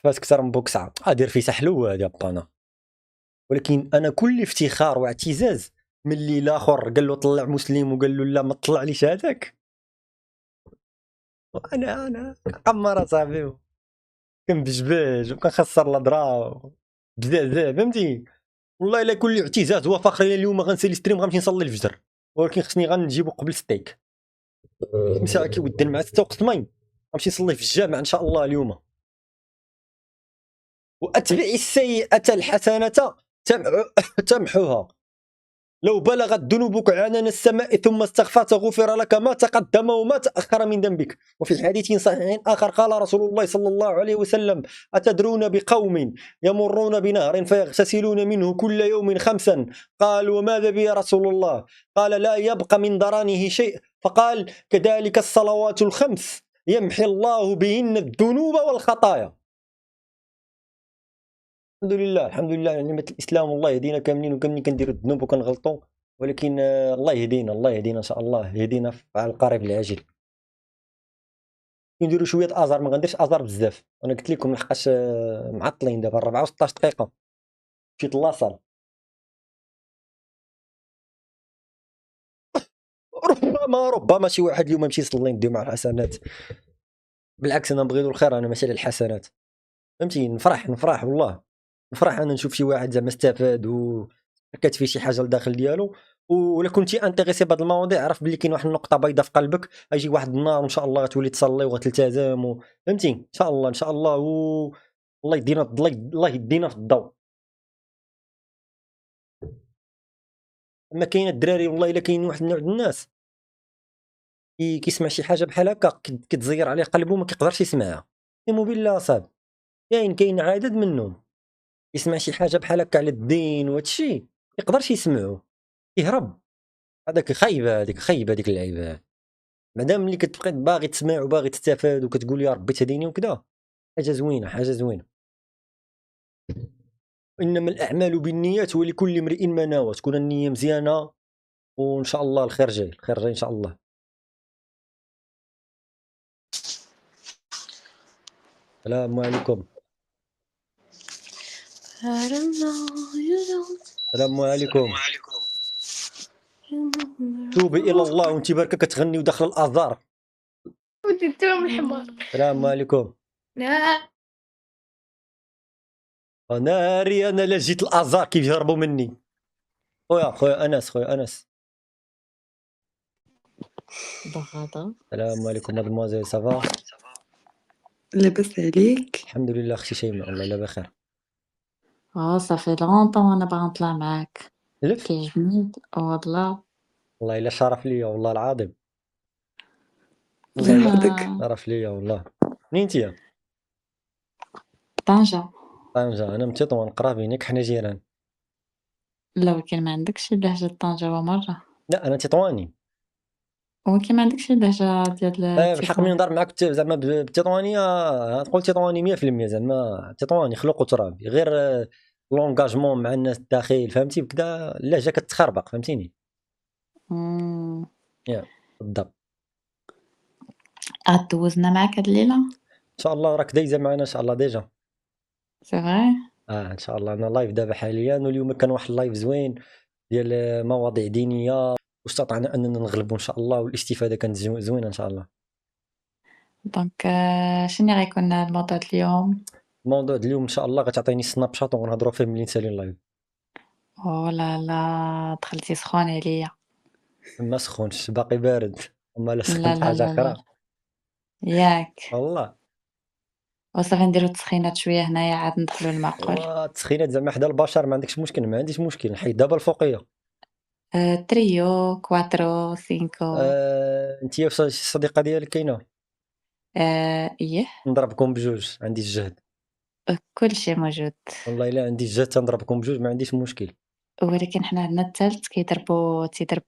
فاس كثر من بوكسعه ادير في سحلو هذا بانا. ولكن انا كل افتخار واعتزاز ملي الاخر قال له طلع مسلم وقال له لا ما تطلعليش هذاك. انا عمر صاحبي كنبجبج وكنخسر الهضره بزاف فهمتي. والله الا كل اعتزاز وفخر اليوم غنسالي ستريم غنمشي نصلي الفجر، ولكن خصني غنجيبو قبل ستيك مساء كيودن مع 6 وقسمين غنمشي نصلي في الجامع ان شاء الله اليوم. واتبع السيئه الحسنه تمحوها، لو بلغت ذنوبك عنان السماء ثم استغفرت غفر لك ما تقدم وما تأخر من ذنبك. وفي حديث صحيح آخر قال رسول الله صلى الله عليه وسلم أتدرون بقوم يمرون بنهر فيغتسلون منه كل يوم 5؟ قال وماذا بي يا رسول الله؟ قال لا يبقى من درانه شيء. فقال كذلك الصلوات الخمس يمحي الله بهن الذنوب والخطايا. الحمد لله الحمد لله نعمة الإسلام. والله يهدينا كاملين وكاملين كنديروا الذنوب وكنغلطوا، ولكن الله يهدينا الله يهدينا إن شاء الله يهدينا على القريب العاجل. نديروا شوية أزار، ما غنديرش أزار بزاف، أنا قلت لكم لحقاش معطلين دابا 4 و16 دقيقة مشيت لاصال. ربما شي واحد اليوم يمشي يصلي ندير مع الحسنات. بالعكس أنا نبغي له الخير، أنا ماشي على الحسنات فهمتي. نفرح والله نفرح انا نشوف شي واحد زعما استفاد و ركات فيه شي حاجه لداخل ديالو. ولا كنتي انتريسي بهاد المواضيع عرف بلي كاين واحد النقطه بيضاء في قلبك، غيجي واحد النهار وان شاء الله غتولي تصلي وغتلتزم فهمتي ان شاء الله ان شاء الله. الله يدينا الله يدينا في الضوء. اما كاين الدراري والله الا كاين واحد النوع ديال الناس كيسمع شي حاجه بحال هكا كتزير عليه قلبه ما كيقدرش يسمعها. يمو بالله صاد كاين عدد منهم يسمع شي حاجه بحال هكا على الدين وهادشي يقدرش يسمعو يهرب. هذاك خايبه هذيك اللعيبه. مادام ملي كتبقى باغي تسمع وباغي تستافد وكتقول يا ربي تهديني وكذا حاجه زوينه حاجه زوينه. انما الاعمال بالنيات ولكل امرئ ما نوى. تكون النيه مزيانه وان شاء الله الخير جاي الخير جاي ان شاء الله. السلام عليكم. السلام عليكم. توبي الى الله وانت بركه كتغني وداخل الازار. ودي توم الحمار. السلام عليكم. لا ناري انا لا جيت الازار كيف يهربوا مني. خويا انس بغاضة. السلام عليكم مادموزيل صافا. لاباس عليك؟ الحمد لله اختي شيماء والله لا بخير. صافي لونطون وانا باغا نطلع معاك لف كيعجبني والله. والله الا شرف ليا والله العظيم. الله يحفظك. شرف ليا والله. منين انتيا؟ طنجة. طنجة. انا من تطوان قرابينك حنا جيران. لا ولكن ما عندكش لهجة طنجة مرة. لا انا تطواني. ولكن ما عندكش لهجة ديال بالحق ملي نهضر معاك زعما بالتطوانيه تقول تطواني 100% زعما تطواني خلق وترابي غير لونغاجمون مع الناس الداخل فهمتي بكذا اللهجه كتخربق فهمتيني. يا بالضبط. غدوزنا معاك هاد الليلة ان شاء الله راك دايزه معنا ان شاء الله ديجا. سي فري. ان شاء الله انا لايف دابا حاليا واليوم كان واحد اللايف زوين ديال مواضيع دينيه واستطعنا اننا نغلبوا ان شاء الله والاستفاده كانت زوينه ان شاء الله. دونك شنو غيكون الموضوع اليوم؟ الموضوع اليوم ان شاء الله غتعطيني سناب شات ونهضروا فيه ملي نسالي اللايف. او لا لا دخلتي سخون عليا. ما سخونش باقي بارد اما لا لا سخنت لا حاجه لا اخرى لا ياك والله. وصافي نديرو تسخينات شويه هنايا عاد ندخلو المعقول. التسخينات زعما حدا البشر ما عندكش مشكل ما عنديش مشكل نحيد دابا الفوقيه. تريو كواترو سينكو. انت واش الصديقه ديالك كاينه؟ ايه نضربكم بجوج عندي الجهد. كل شيء موجود. والله الا عندي الجهد تنضربكم بجوج ما عنديش مشكل. ولكن حنا عندنا الثالث تيضرب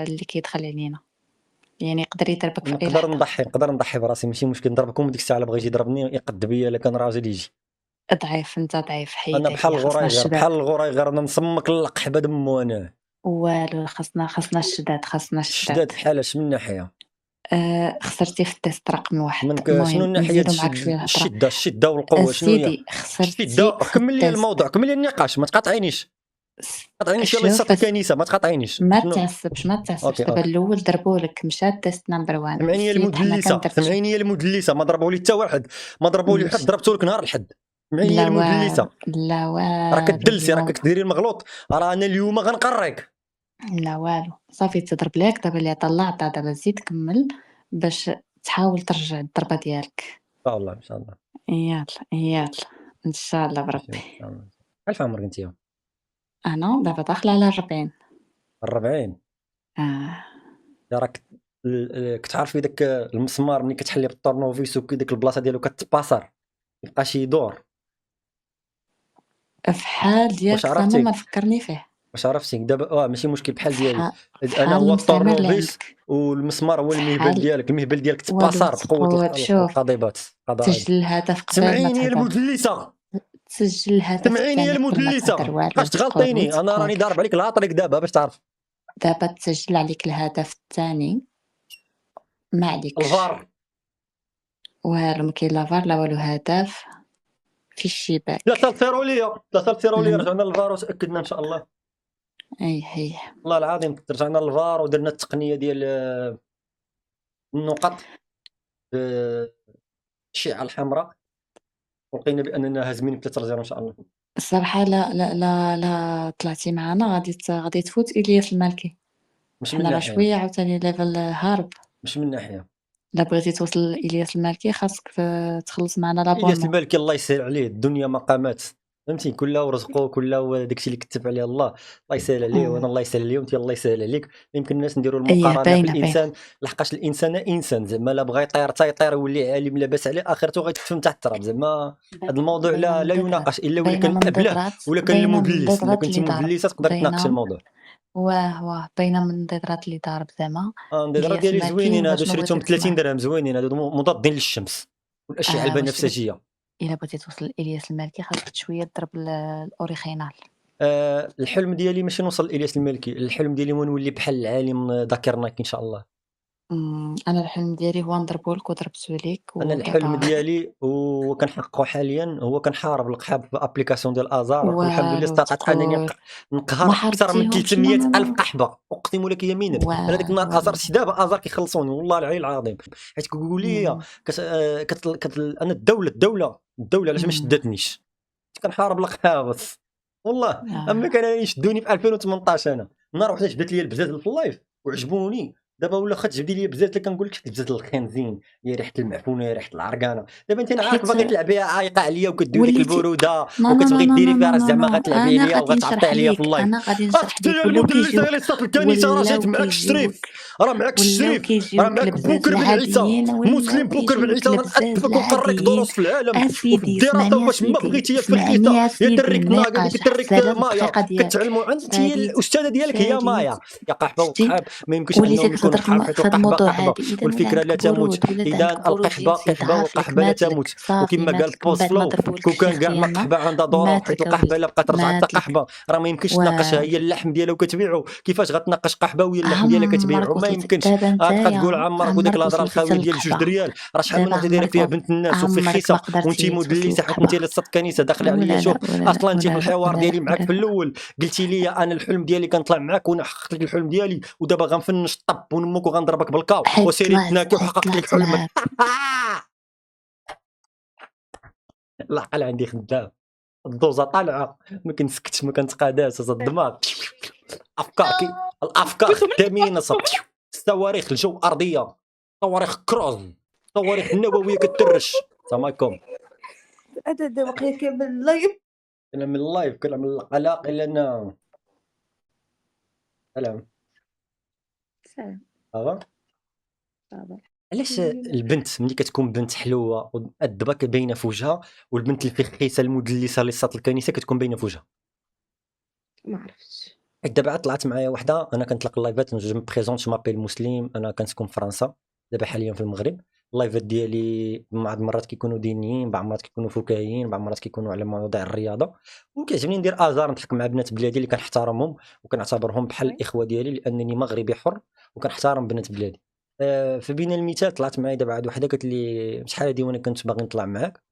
اللي كيدخل علينا يعني يقدر يضربك في اي نقدر لحظه. نقدر نضحي براسي ماشي مشكل نضربكم ديك الساعه بغى يجي يضربني يقد بيا الا كان راجل يجي. ضعيف انت ضعيف انا حيدك بحال الغراي غير الشداد. بحال الغراي غير انا نصمك اللقحبه دمو انا. والو خاصنا الشداد الشداد بحال اش من ناحيه خسرتي في التيست رقم 1. منك شنو المهم الناحيه نزيدو معاك شويه الهضره. الشده والقوه شنو هي سيدي خسرتي الشده في كمل لي التيست. الموضوع كمل لي النقاش ما تقاطعينيش يلا شوف يصات الكنيسه ما تقاطعينيش ما شنو تعصبش اوكي دابا الاول ضربولك مشى التيست نمبر 1 سمعيني يا السيد حنا المدلسه كندرتو سمعيني يا المدلسه ما ضربوا لي حتى واحد ما ضربوا لي حد ماشي. ضربتو لك نهار الحد سمعيني يا لا المدلسه والو لا راه والو كدلسي اليوم. راك كديري المغلوط راه انا اليوم غنقريك لا والو صافي تضرب لك دابا اللي طلعتها دابا زيد كمل باش تحاول ترجع الضربه ديالك. ان شاء الله ان شاء الله يلا ان شاء الله ماشي، بربي. إن شاء الله. الف عمرك انت انا دابا داخله على 40. 40 آه. يا راك كتعرفي داك المسمار ملي كتحلي بالطورنوفيس وكي ديك البلاصه ديالو كتباصر يبقى شي يدور فحال ديالك واش زعما عرفتي ما فكرني فيه. واش عرفتي دابا ماشي مشكل بحال ديالي انا فحال هو المستعمر اللي الطورنوفيس عندك. والمسمار هو المهبل فحال ديالك والو تباصر بقوه تقول شوف القضيبات تسجل الهدف قبل ما سمعيني يا تهضر. المدلسه تسجل الهدف سمعيني يا الثاني قبل ما تهضر المدلسه والو. باش تغلطيني انا راني ضارب عليك العطريك دابا باش تعرف دابا تسجل عليك الهدف الثاني ما عليكش الفار والو ما كاين لا فار لا والو. هدف في الشباك. لا تلصيروا ليا من- رجعنا للفار وتاكدنا ان شاء الله هي والله العظيم رجعنا للفار ودرنا التقنيه ديال النقط بالشعه الحمراء ولقينا باننا هازمين ب 3-0 ان شاء الله الصراحه لا طلعتي معنا غادي تفوت الياس المالكي. مش من حنا راه ناحيه شويه عاوتاني ليفل هارب. مش من ناحيه لا بغيتي توصل الياس المالكي خاصك تخلص معنا الياس لابونمون. المالكي الله يسهل عليه الدنيا مقامات فهمتي كلها ورزقه كلها داكشي اللي كتب عليه الله يسهل عليه وانا الله يسهل عليه وانت الله يسهل عليك يمكن الناس نديروا المقارنه باينة، بالانسان لحقاش الانسان انسان زعما لا بغى يطير حتى يطير يولي عالم لاباس عليه اخرته غيتفهم تحت التراب زعما هذا الموضوع لا يناقش الا ولا كان ابله ولا كان المدلس الا كنتي مدلسه تقدر تناقش الموضوع واه باينه من النضرات اللي ضارب زعما. النضرات الياس ديالي المالكي زوينين هادو وشنو شريتهم ب بغيتي 30 درهم زوينين هادو مضادين للشمس والاشعه واش البنفسجيه الا بغيتي توصل لإلياس المالكي خاصك شويه تضرب الاوريجينال. الحلم ديالي ماشي نوصل لإلياس المالكي الحلم ديالي هو نولي بحال العالم ذاكر نايك ان شاء الله انا الحلم ديالي هو نضربولك وضربتو ليك انا الحلم ديالي وكنحققه حاليا هو كنحارب القحاب في ابليكاسيون ديال ازار والحمد لله استطعت انني نقهر اكثر من 300 الف قحبه اقسم لك يمينا انا ديك النهار ازار سي دابا ازار كيخلصوني والله العلي العظيم حيت كيقولوا لي انا الدوله علاش ما شدتنيش كنحارب القحاب والله اما كانوا يشدوني في 2018 انا نهار واحد جبدت لي البزاز في اللايف وعجبوني دابا ولا خد جبدي لي بزاف اللي كنقول لك بزاف الخنزين يا ريحه المعفونه يا ريحه العرقانه دابا انت عارف باغي تلعب بها عايقه عليا وكدير ديك البروده وكتبغي ديري فيها راه زعما غتلعبي عليا وغتعطي عليا في اللايف انا غادي نشرح لك ولاو كيجيو الكنيسه راه جات معاك الشريف راه معاك الشريف راه معاك بوكر بن عيسى مسلم بوكر بن عيسى غنأدبك ونقريك دروس في العالم وفي الدراسه واش ما بغيتي في الخيطه يا دريك ناقه قال لك دريك مايا كتعلموا انت هي الاستاذه ديالك هي مايا يا قحبه وقحاب ما يمكنش انهم يكونوا قحاب حيت القحبه قحبه والفكره لا تموت اذا القحبه قحبه والقحبه لا تموت وكما قال بوسلو كون كان كاع ما قحبه عندها ضرور حيت القحبه الا بقات رجعت حتى قحبه راه ما يمكنش تناقشها هي اللحم ديالها وكتبيعو كيفاش غتناقش قحبه وهي اللحم ديالها كتبيعو ما يمكنش غتبقى تقول عمرك وديك الهضره الخاويه ديال 2 دريال راه شحال من وحده دايره فيها بنت الناس وفي خيسه وانت مدلسه حيت انت اللي صدت كنيسه داخله عليا شوف اصلا انت في الحوار ديالي معاك في الاول قلتي لي انا الحلم ديالي كنطلع معاك وانا حققت لك الحلم ديالي ودابا غنفنش الطب ونمك وغنضربك بالكاو وسيري تناكي وحققت لك حلمك العقل عندي خدام الدوزه طالعه ما كنسكتش ما كنتقاداش الدماغ الافكار خدامين الصواريخ الجو ارضيه صواريخ كروز صواريخ النوويه كترش السلام عليكم هذا وقيلا كامل اللايف انا من اللايف كنعمل من القلق الا انا سلام علاش البنت ملي كتكون بنت حلوه والدبا باينه في وجهها والبنت اللي في خيسه المدلسه اللي صات الكنيسه كتكون باينه في وجهها ما عرفتش دابا طلعت معايا وحده انا كنطلق اللايفات جو بريزونت مابيل مسلم انا كنسكن في فرنسا دابا حاليا في المغرب اللايفات ديالي بعض المرات كيكونوا دينيين بعض المرات كيكونوا فكاهيين بعض المرات كيكونوا على مواضيع الرياضه وكيعجبني ندير ازار نضحك مع بنات بلادي اللي كنحترمهم وكنعتبرهم بحال الاخوه ديالي لانني مغربي حر وكنحترم بنات بلادي فبين المثال طلعت معايا دابا عاد وحده قالت لي شحال هادي وانا كنت باغي نطلع معاك،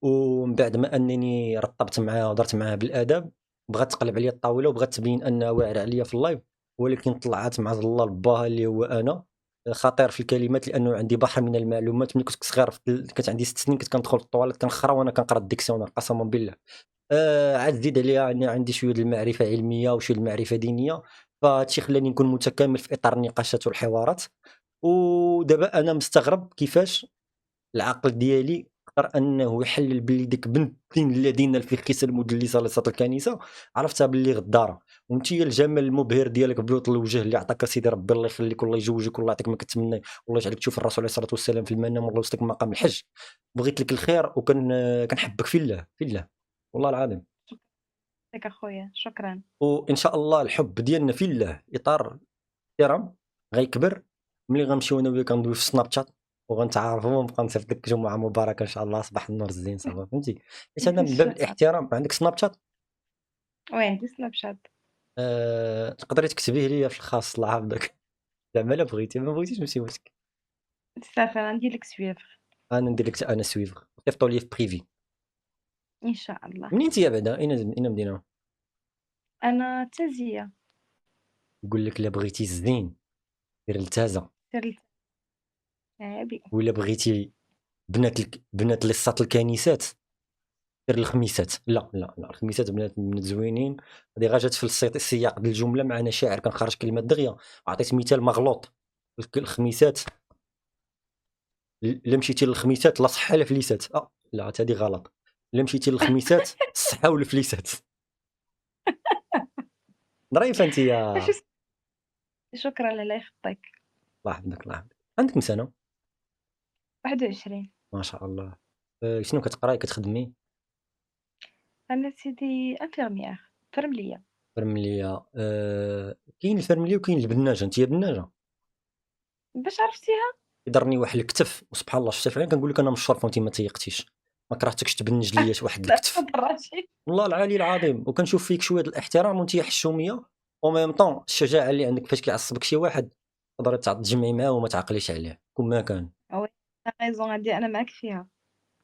ومن بعد ما انني رطبت معاها وهضرت معاها بالادب بغات تقلب عليا الطاوله وبغات تبين انها واعره عليا في اللايف، ولكن طلعت مع الله لباها اللي هو انا خطير في الكلمات لانه عندي بحر من المعلومات. ملي كنت صغير كنت عندي 6 سنين كنت كندخل للطواليت كنخرا وانا كنقرا الديكسيونير قسما بالله. عاد زيد عليها اني عندي شويه ديال المعرفه علميه وشويه ديال المعرفه دينيه، فهادشي خلاني نكون متكامل في اطار النقاشات والحوارات. ودابا انا مستغرب كيفاش العقل ديالي قدر انه يحلل باللي ديك بنت الدين الذين الفخيسه المدلسه لصات الكنيسه عرفتها باللي غداره، وانت الجمال المبهر ديالك بلوط الوجه اللي عطاك سيدي ربي الله يخليك والله يجوجك والله يعطيك ما كتمنى والله يجعلك تشوف الرسول عليه الصلاه والسلام في المنام والله يوصلك مقام الحج. بغيت لك الخير كنحبك في الله في الله والله العظيم. لك اخويا شكرا. وان شاء الله الحب ديالنا في الله اطار احترام غيكبر ملي غنمشيو انا وياك غندوي في سناب شات وغنتعارفوا ونبقى نصيفط لك جمعه مباركه ان شاء الله صباح النور الزين صافا فهمتي. حيت انا من باب الاحترام عندك سناب شات وين عندي سناب شات؟ تقدري تكتبيه ليا في الخاص الله يحفظك زعما لا بغيتي ما بغيتيش ماشي مشكل. صافي غندير لك سويفر انا ندير لك انا سويفغ صيفطوا لي في بريفي. ان شاء الله. منين انت بعدا اين مدينه؟ انا تازيه. يقول لك لا بغيتي الزين دير التازه، سير عابي. ولا بغيتي بنات لصات الكنيسات دير الخميسات. لا لا لا الخميسات بنات زوينين. هذه غا جات في السياق ديال الجمله معنا شاعر كنخرج كلمات دغيا. عطيت مثال مغلوط الخميسات لا مشيتي للخميسات لا صحه لا فليسات. لا هذه غلط. لا مشيتي للخميسات الصحه والفليسات. ظريفه انت يا ماشي شكرا الله يخطيك. الله يحفظك الله يحفظك. عندك كم سنه؟ 21. ما شاء الله. شنو كتقراي كتخدمي؟ انا سيدي انفيرميير فرمليه. فرمليه. كاين الفرمليه وكاين البناجه. انت يا بناجه باش عرفتيها؟ يضرني واحد الكتف وسبحان الله شفت فعلا كنقول لك انا مشرف وانت ما تيقتيش. ما كرهتكش تبنج ليا شي واحد الكتف دراشي. والله العالي العظيم. وكنشوف فيك شويه الاحترام وانت حشوميه وميم طون الشجاعه اللي عندك فاش كيعصبك شي واحد تقدر تجمعي معاه وما تعقليش عليه كون ما كان. وي ريزون هادي انا معاك فيها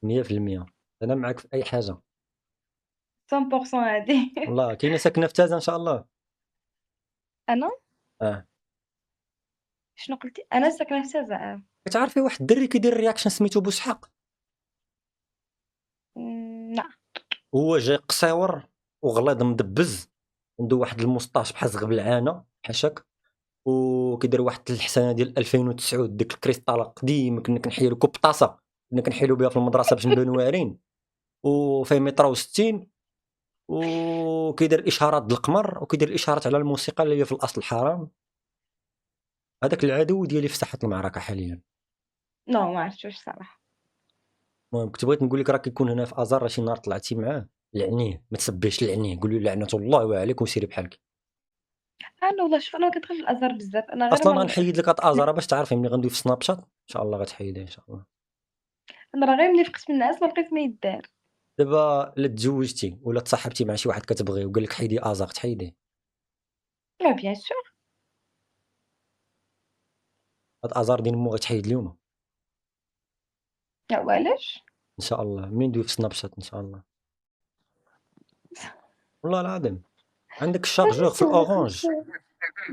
100% انا معك في اي حاجه 100% هادي. والله. كاينه ساكنه في تازه ان شاء الله؟ انا اه شنو قلتي؟ انا ساكنه في تازه. كتعرفي واحد الدري كيدير رياكشن سميتو بوسحق. لا هو جاي قصيور وغليظ مدبز عنده واحد المسطاش بحال زغب العانه حاشاك وكيدير واحد الحسنه ديال 2009 ديك الكريستال قديم كنا كنحيلو كوب طاسه كنا كنحيلو بها في المدرسه باش نبانو واعرين وفيه متر و60 وكيدير اشارات بالقمر وكيدير اشارات على الموسيقى اللي هي في الاصل حرام. هذاك العدو ديالي في ساحه المعركه حاليا. نو ما عرفتش صراحه. المهم كنت بغيت نقول لك راه كيكون هنا في ازار شي نهار طلعتي معاه لعنيه ما تسبيش لعنيه قول له لعنه الله وعليك وسيري بحالك. انا والله شوف انا كندخل في الازهر بزاف انا غير اصلا غنحيد لك هاد ازار باش تعرفي ملي غندوي في سناب شات ان شاء الله غتحيديه ان شاء الله. انا راه غير ملي فقت من الناس ما لقيت ما يدار. دابا لا تزوجتي ولا تصاحبتي مع شي واحد كتبغيه وقال لك حيدي ازار تحيديه. لا بيان سور. هاد ازار ديال مو غتحيد اليوم لا وعلاش؟ ان شاء الله ملي ندوي في سناب شات ان شاء الله. والله العظيم عندك الشارجور في الاورانج.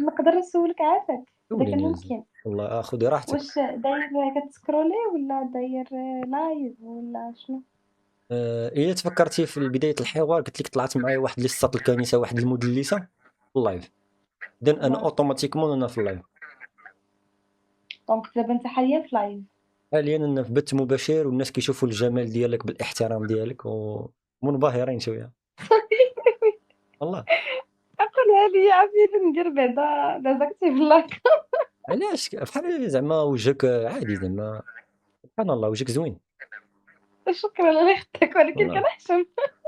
نقدر نسولك عافاك اذا قولي كان لي ممكن والله خذي راحتك. واش داير كتسكرولي ولا داير لايف ولا شنو؟ الا تفكرتي في بدايه الحوار قلت لك طلعت معايا واحد لصات الكنيسه واحد المدلسه في اللايف اذن انا اوتوماتيكمون انا في اللايف. دونك دابا انت حاليا في لايف. حاليا انا في بث مباشر والناس كيشوفوا الجمال ديالك بالاحترام ديالك ومنبهرين شويه والله. قولها لي عافية ندير بعدا دازاكتيف لاك. علاش بحال زعما وجهك عادي زعما سبحان الله وجهك زوين. شكرا الله يخطيك ولكن والله. كنحشم.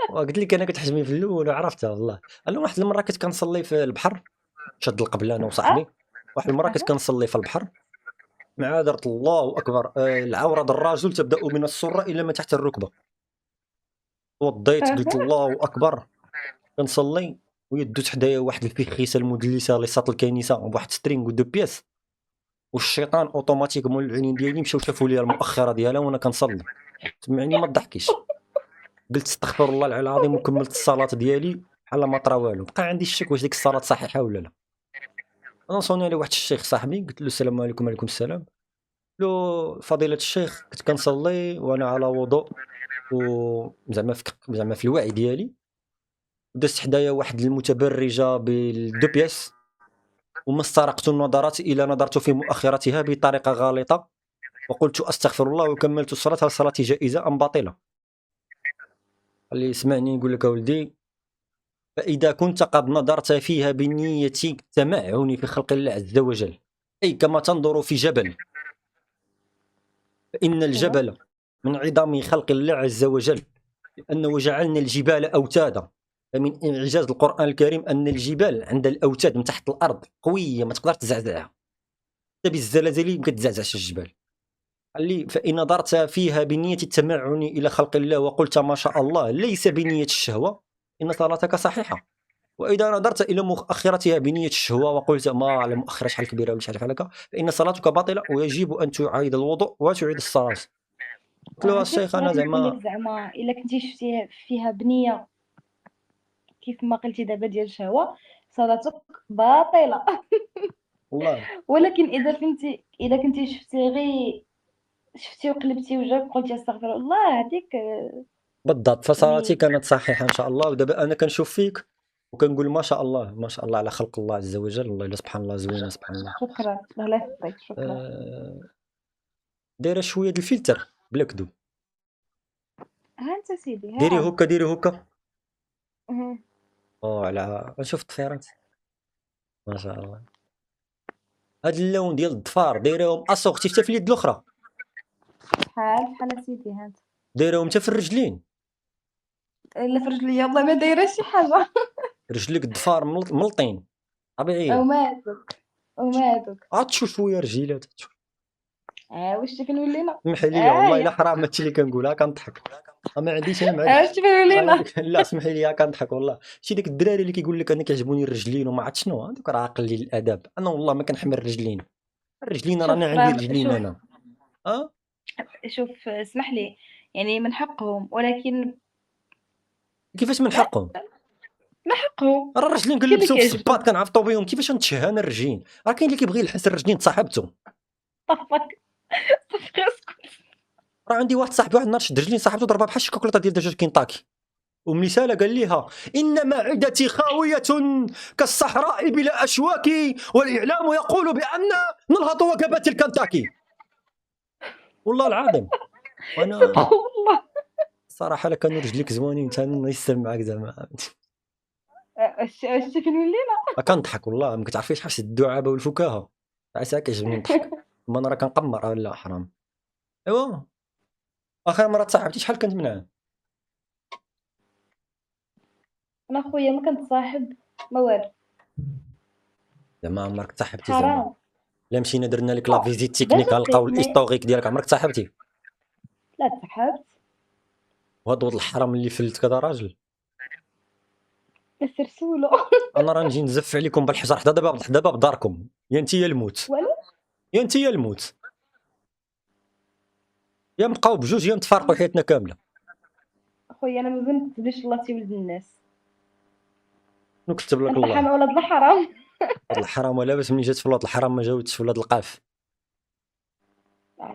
قلت لك انا كتحجمي في الاول وعرفتها والله. انا واحد المره كنت كنصلي في البحر شاد القبله انا وصاحبي. واحد المره كنت كنصلي في البحر مع درت الله اكبر. العوره الرجل تبدا من السره الى ما تحت الركبه. وضيت قلت الله اكبر كنصلي ويدوت حدايا واحد الفخيسه المدلسه لصات الكنيسه بواحد سترينغ ودو بياس والشيطان اوتوماتيكمون العينين ديالي مشاو شافوا لي المؤخره ديالها وانا كنصلي. سمعني ما تضحكيش، قلت استغفر الله العلي العظيم وكملت الصلاه ديالي بحال ما طرا والو. بقى عندي الشك واش ديك الصلاه صحيحه ولا لا. انا صوني على واحد الشيخ صاحبي قلت له السلام عليكم. وعليكم السلام. له فضيله الشيخ كنت كنصلي وانا على وضوء وزعما زعما في الوعي ديالي، دازت حدايا واحد المتبرجه بالدو بياس وما استرقت النظرات الى نظرت في مؤخرتها بطريقه غالطه وقلت استغفر الله وكملت الصلاه. هل صلاتي جائزه ام باطله؟ قال لي اسمعني نقول لك اولدي، فاذا كنت قد نظرت فيها بنيه التمعن في خلق الله عز وجل، اي كما تنظر في جبل، فان الجبل من عظام خلق الله عز وجل، لانه جعلنا الجبال اوتادا. فمن اعجاز القران الكريم ان الجبال عند الاوتاد من تحت الارض قويه ما تقدر تزعزعها، حتى بالزلازل ما كتزعزعش الجبال. قال لي فإن نظرت فيها بنية التمعن إلى خلق الله وقلت ما شاء الله ليس بنية الشهوة إن صلاتك صحيحة، وإذا نظرت إلى مؤخرتها بنية الشهوة وقلت ما على مؤخرة شحال كبيرة ولا شحال هكا فإن صلاتك باطلة ويجب أن تعيد الوضوء وتعيد الصلاة. قلت له الشيخ أنا زعما زعما الا كنتي شفتي فيها بنيه كيف ما قلتي دابا ديال الشهوه صلاتك باطله. والله ولكن اذا كنتي شفتي وقلبتي وجهك وقلتي استغفر الله هذيك بالضبط فصلاتي كانت صحيحة إن شاء الله. ودابا أنا كنشوف فيك وكنقول ما شاء الله ما شاء الله على خلق الله عز وجل. والله إلا سبحان الله زوينة سبحان الله. شكرا الله يحفظك شكرا. دايره شويه د الفلتر بلا كذوب. ها انت سيدي ها ديري هكا ديري هكا. مهم. على شوف الطفيرات ما شاء الله. هاد اللون ديال الضفار دايرهم اختي حتى في اليد الاخرى، بحال سيدي ها انت دايرهم حتى في الرجلين. الا في رجليا والله ما دايره شي حاجه. رجليك الضفار ملطين طبيعيه. وماتك عطشو شويه رجيلات. واش فين ولينا سمحي لي والله الا حرام هادشي اللي كنقولها كنضحك. ما عنديش انا مع واش فين ولينا لا اسمحي لي كنضحك والله. شي داك الدراري اللي كيقول لك انا كيعجبوني الرجلين وما عرفت شنو هذوك راه قليل الادب. انا والله ما كنحمل الرجلين رانا عندي رجلين انا. شوف اسمح لي يعني من حقهم ولكن كيفاش من حقهم؟ ما حقهم راه الرجلين كنلبسو في الصباط كنعرفطو بهم. كيفاش نتشهى انا الرجلين؟ راه كاين اللي كيبغي يلحس الرجلين تصاحبتو. طفك راه عندي واحد صاحبي واحد النهار شد رجلين صاحبتو ضربها بحال الشوكولاته ديال دجاج كينطاكي ومثاله قال ليها ان معدتي خاويه كالصحراء بلا اشواك والاعلام يقول بان ننهض وجبات الكنتاكي. والله العظيم. وانا والله الصراحه لا كانوا رجليك زوانين انت نيسر معاك زعما. اش فين ولينا كنضحك والله ما كتعرفيش حاس الدعابه والفكاهه عساك كيعجبني نضحك. ما انا راه كنقمر لا حرام. ايوا اخر مره تصاحبتي شحال كنت منها؟ انا خويا ما كنتصاحب ما والو زعما عمرك تصاحبتي زعما؟ حرام لا مشينا درنا لك لا فيزيت تكنيك غنلقاو الهيستوريك ديالك عمرك تصاحبتي؟ لا تصاحبت. وهاد ولد الحرام اللي فلت كذا راجل سير سولو. انا راه نجي نزف عليكم بالحجر حدا دابا بداركم يا انت يا الموت والو يا انت يا الموت يا نبقاو بجوج يا نتفارقوا حياتنا كامله. خويا انا ما بنكتبليش الله تيولد الناس نكتب لك انت الله حرام ولد الحرام. ولد الحرام ولا بس ملي جات في ولاد الحرام ما جاوبتش في ولاد القاف.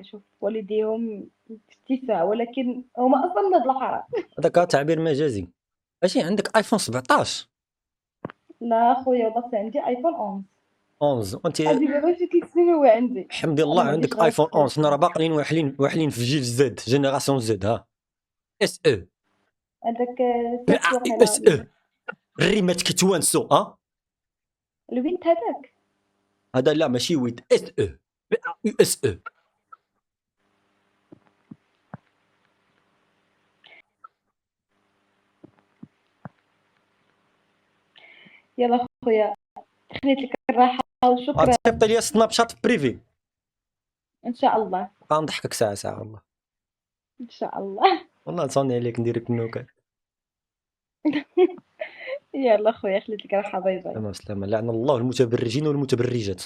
شوف والديهم في 9 ولكن هما اصلا ولاد الحرام. هذاك تعبير مجازي. اش عندك ايفون 17؟ لا خويا والله عندي ايفون 11 وانت عندي دابا شي 3 سنين هو عندي. الحمد لله عندك ايفون 11. حنا راه باقيين واحلين في جيل زد جينيراسيون زد. ها اس او هذاك اس او الريمات كيتوانسو. البنت هذاك هذا لا ماشي ويد اس او اس او. يلا خويا خليت لك الراحه وشكرا. غتصيفط لي سناب شات بريفي ان شاء الله غنضحكك ساعه والله. ان شاء الله. والله نصوني عليك ندير لك النكات. يلا خويا خليت لك الراحه باي باي. تمام سلامة. لعن الله المتبرجين والمتبرجات.